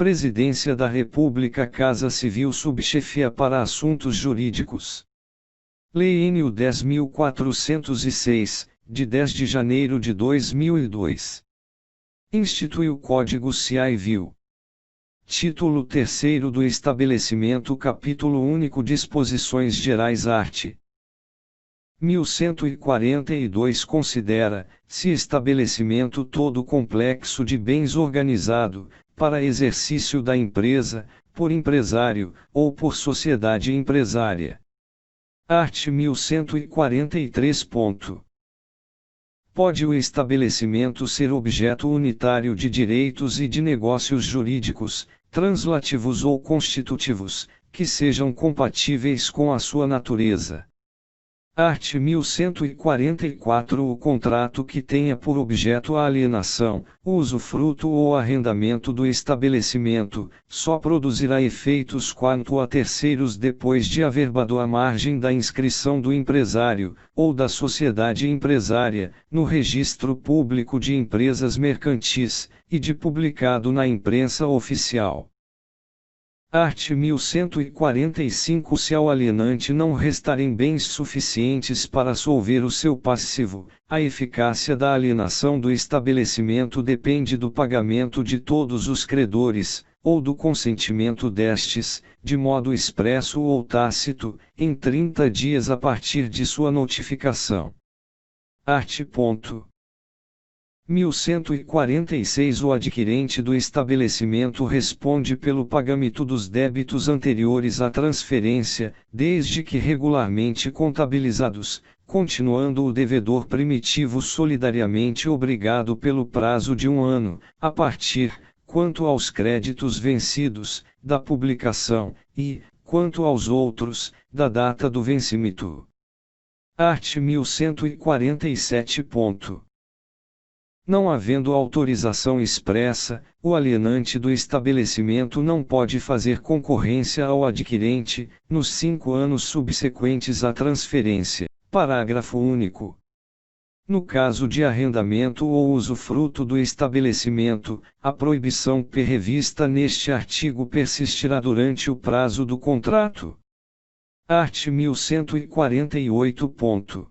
Presidência da República, Casa Civil, Subchefia para Assuntos Jurídicos. Lei nº 10.406, de 10 de janeiro de 2002. Institui o Código Civil. Título 3º do Estabelecimento, Capítulo Único, Disposições Gerais, art. 1142 considera-se estabelecimento todo complexo de bens organizado, para exercício da empresa, por empresário, ou por sociedade empresária. Art. 1143. Pode o estabelecimento ser objeto unitário de direitos e de negócios jurídicos, translativos ou constitutivos, que sejam compatíveis com a sua natureza. Art. 1144. O contrato que tenha por objeto a alienação, usufruto ou arrendamento do estabelecimento, só produzirá efeitos quanto a terceiros depois de averbado à margem da inscrição do empresário, ou da sociedade empresária, no Registro Público de Empresas Mercantis, e de publicado na imprensa oficial. Art. 1145. Se ao alienante não restarem bens suficientes para solver o seu passivo, a eficácia da alienação do estabelecimento depende do pagamento de todos os credores, ou do consentimento destes, de modo expresso ou tácito, em 30 dias a partir de sua notificação. Art. 1146. O adquirente do estabelecimento responde pelo pagamento dos débitos anteriores à transferência, desde que regularmente contabilizados, continuando o devedor primitivo solidariamente obrigado pelo prazo de 1 ano, a partir, quanto aos créditos vencidos, da publicação, e, quanto aos outros, da data do vencimento. Art. 1147. Não havendo autorização expressa, o alienante do estabelecimento não pode fazer concorrência ao adquirente, nos 5 anos subsequentes à transferência. Parágrafo único. No caso de arrendamento ou usufruto do estabelecimento, a proibição prevista neste artigo persistirá durante o prazo do contrato. Art. 1148.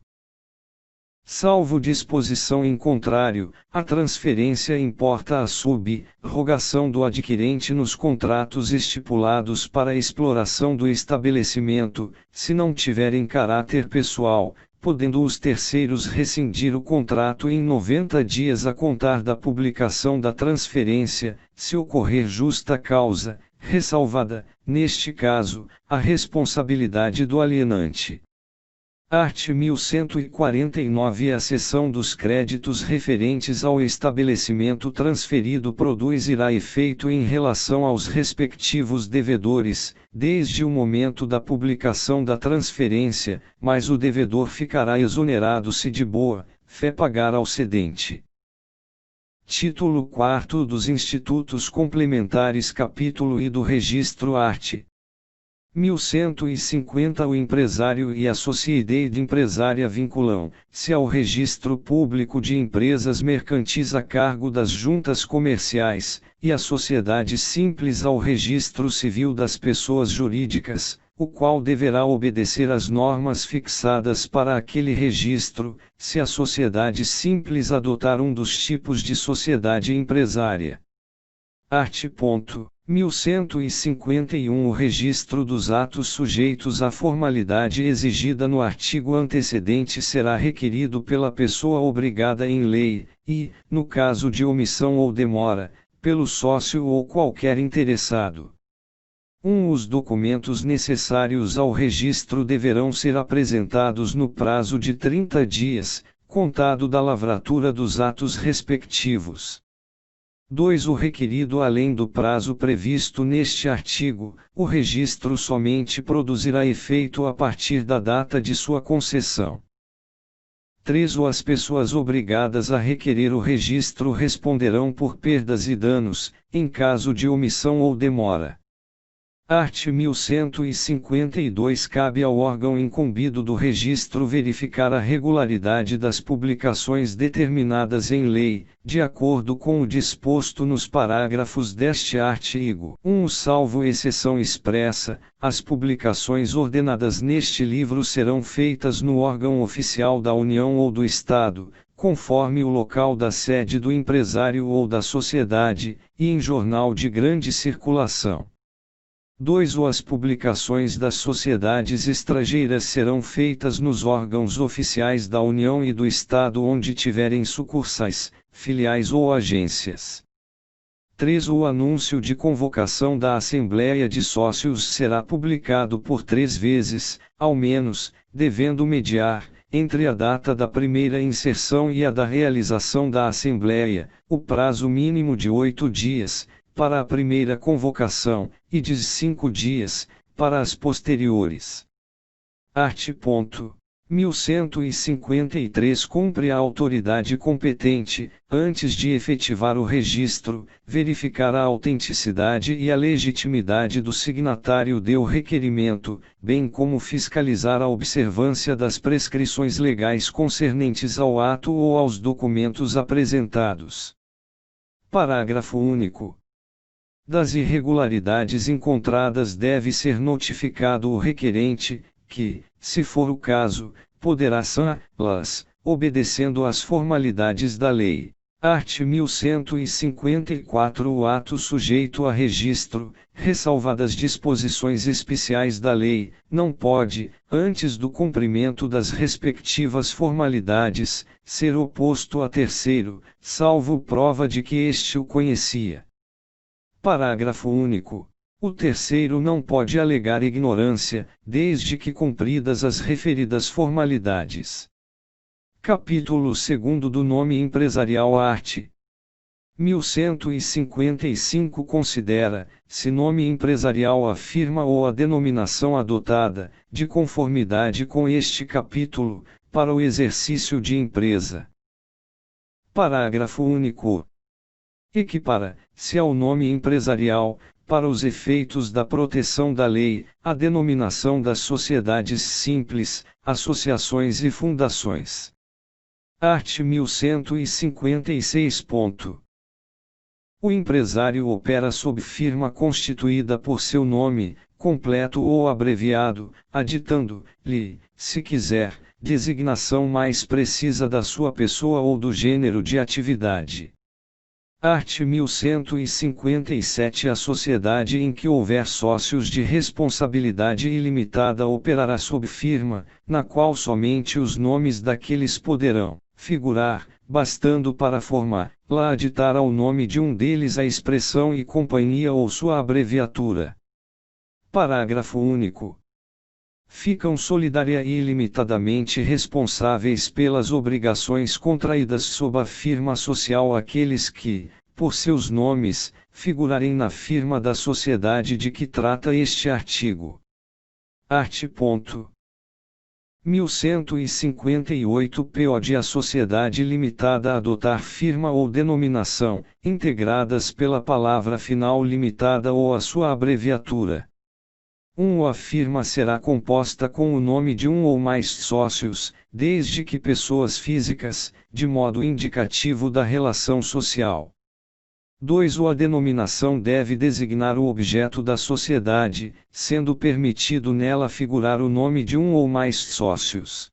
Salvo disposição em contrário, a transferência importa a sub-rogação do adquirente nos contratos estipulados para a exploração do estabelecimento, se não tiverem caráter pessoal, podendo os terceiros rescindir o contrato em 90 dias a contar da publicação da transferência, se ocorrer justa causa, ressalvada, neste caso, a responsabilidade do alienante. Art. 1149. A cessão dos créditos referentes ao estabelecimento transferido produzirá efeito em relação aos respectivos devedores, desde o momento da publicação da transferência, mas o devedor ficará exonerado se de boa fé pagar ao cedente. Título 4º dos Institutos Complementares, Capítulo I do Registro, art. 1150. O empresário e a sociedade empresária vinculam-se ao Registro Público de Empresas Mercantis a cargo das juntas comerciais, e a sociedade simples ao Registro Civil das Pessoas Jurídicas, o qual deverá obedecer às normas fixadas para aquele registro, se a sociedade simples adotar um dos tipos de sociedade empresária. Art. 1151. O registro dos atos sujeitos à formalidade exigida no artigo antecedente será requerido pela pessoa obrigada em lei, e, no caso de omissão ou demora, pelo sócio ou qualquer interessado. Os documentos necessários ao registro deverão ser apresentados no prazo de 30 dias, contado da lavratura dos atos respectivos. 2. O requerido além do prazo previsto neste artigo, o registro somente produzirá efeito a partir da data de sua concessão. 3. As pessoas obrigadas a requerer o registro responderão por perdas e danos, em caso de omissão ou demora. Art. 1152. Cabe ao órgão incumbido do registro verificar a regularidade das publicações determinadas em lei, de acordo com o disposto nos parágrafos deste artigo. 1. Salvo exceção expressa, as publicações ordenadas neste livro serão feitas no órgão oficial da União ou do Estado, conforme o local da sede do empresário ou da sociedade, e em jornal de grande circulação. 2. As publicações das sociedades estrangeiras serão feitas nos órgãos oficiais da União e do Estado onde tiverem sucursais, filiais ou agências. 3. O anúncio de convocação da Assembleia de Sócios será publicado por 3 vezes, ao menos, devendo mediar, entre a data da primeira inserção e a da realização da Assembleia, o prazo mínimo de 8 dias, para a primeira convocação, e de 5 dias, para as posteriores. Art. 1153. Cumpre a autoridade competente, antes de efetivar o registro, verificar a autenticidade e a legitimidade do signatário do requerimento, bem como fiscalizar a observância das prescrições legais concernentes ao ato ou aos documentos apresentados. Parágrafo único. Das irregularidades encontradas deve ser notificado o requerente, que, se for o caso, poderá saná-las, obedecendo às formalidades da lei. Art. 1154. O ato sujeito a registro, ressalvadas disposições especiais da lei, não pode, antes do cumprimento das respectivas formalidades, ser oposto a terceiro, salvo prova de que este o conhecia. Parágrafo único. O terceiro não pode alegar ignorância, desde que cumpridas as referidas formalidades. Capítulo 2 do nome empresarial. Art. 1155. Considera, se nome empresarial a firma ou a denominação adotada, de conformidade com este capítulo, para o exercício de empresa. Parágrafo único. Equipara-se ao nome empresarial, para os efeitos da proteção da lei, a denominação das sociedades simples, associações e fundações. Art. 1156. O empresário opera sob firma constituída por seu nome, completo ou abreviado, aditando-lhe, se quiser, designação mais precisa da sua pessoa ou do gênero de atividade. Art. 1157. A sociedade em que houver sócios de responsabilidade ilimitada operará sob firma, na qual somente os nomes daqueles poderão figurar, bastando para formá-la aditar ao nome de um deles a expressão e companhia ou sua abreviatura. Parágrafo único. Ficam solidária e ilimitadamente responsáveis pelas obrigações contraídas sob a firma social aqueles que, por seus nomes, figurarem na firma da sociedade de que trata este artigo. Art. 1158. Pode a sociedade limitada adotar firma ou denominação, integradas pela palavra final limitada ou a sua abreviatura. A firma será composta com o nome de um ou mais sócios, desde que pessoas físicas, de modo indicativo da relação social. 2. A denominação deve designar o objeto da sociedade, sendo permitido nela figurar o nome de um ou mais sócios.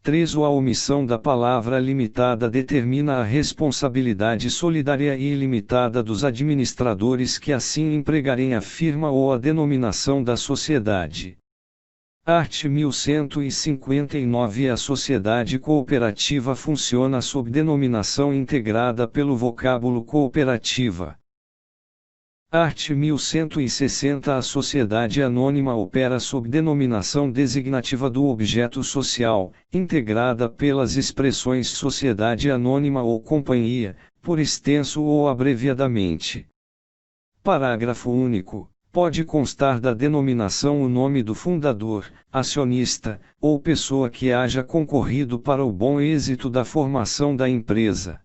3. A omissão da palavra limitada determina a responsabilidade solidária e ilimitada dos administradores que assim empregarem a firma ou a denominação da sociedade. Art. 1159. A sociedade cooperativa funciona sob denominação integrada pelo vocábulo cooperativa. Art. 1160. A sociedade anônima opera sob denominação designativa do objeto social, integrada pelas expressões sociedade anônima ou companhia, por extenso ou abreviadamente. Parágrafo único. Pode constar da denominação o nome do fundador, acionista, ou pessoa que haja concorrido para o bom êxito da formação da empresa.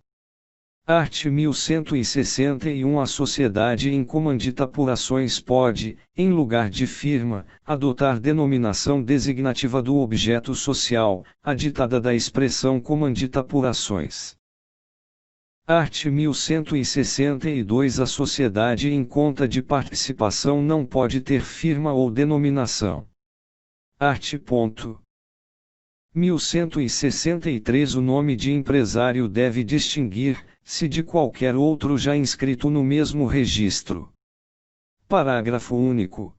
Art. 1161 A sociedade em comanditapurações pode, em lugar de firma, adotar denominação designativa do objeto social, aditada da expressão comanditapurações. Art. 1162 A sociedade em conta de participação não pode ter firma ou denominação. Art. 1163 O nome de empresário deve distinguir-se de qualquer outro já inscrito no mesmo registro. Parágrafo único.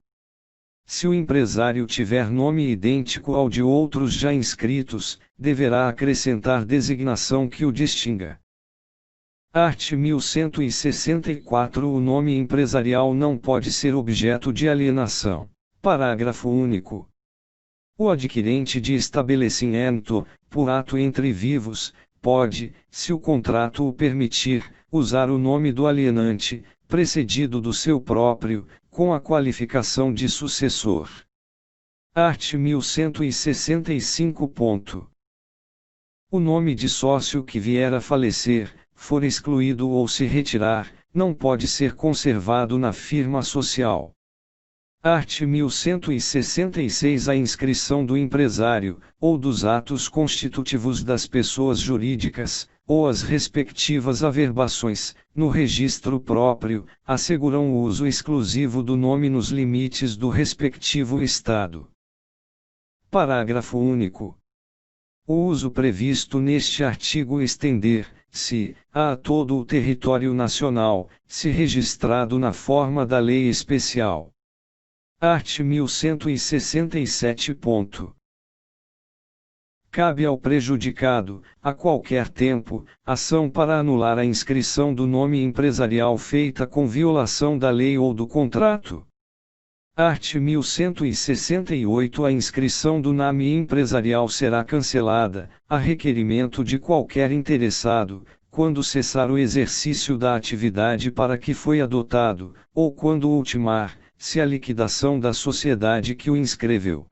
Se o empresário tiver nome idêntico ao de outros já inscritos, deverá acrescentar designação que o distinga. Art. 1164 O nome empresarial não pode ser objeto de alienação. Parágrafo único. O adquirente de estabelecimento, por ato entre vivos, pode, se o contrato o permitir, usar o nome do alienante, precedido do seu próprio, com a qualificação de sucessor. Art. 1165. O nome de sócio que vier a falecer, for excluído ou se retirar, não pode ser conservado na firma social. Art. 1166 A inscrição do empresário, ou dos atos constitutivos das pessoas jurídicas, ou as respectivas averbações, no registro próprio, asseguram o uso exclusivo do nome nos limites do respectivo Estado. Parágrafo único. O uso previsto neste artigo estender-se a todo o território nacional, se registrado na forma da lei especial. Art. 1167. Cabe ao prejudicado, a qualquer tempo, ação para anular a inscrição do nome empresarial feita com violação da lei ou do contrato. Art. 1168 A inscrição do nome empresarial será cancelada, a requerimento de qualquer interessado, quando cessar o exercício da atividade para que foi adotado, ou quando ultimar, se a liquidação da sociedade que o inscreveu.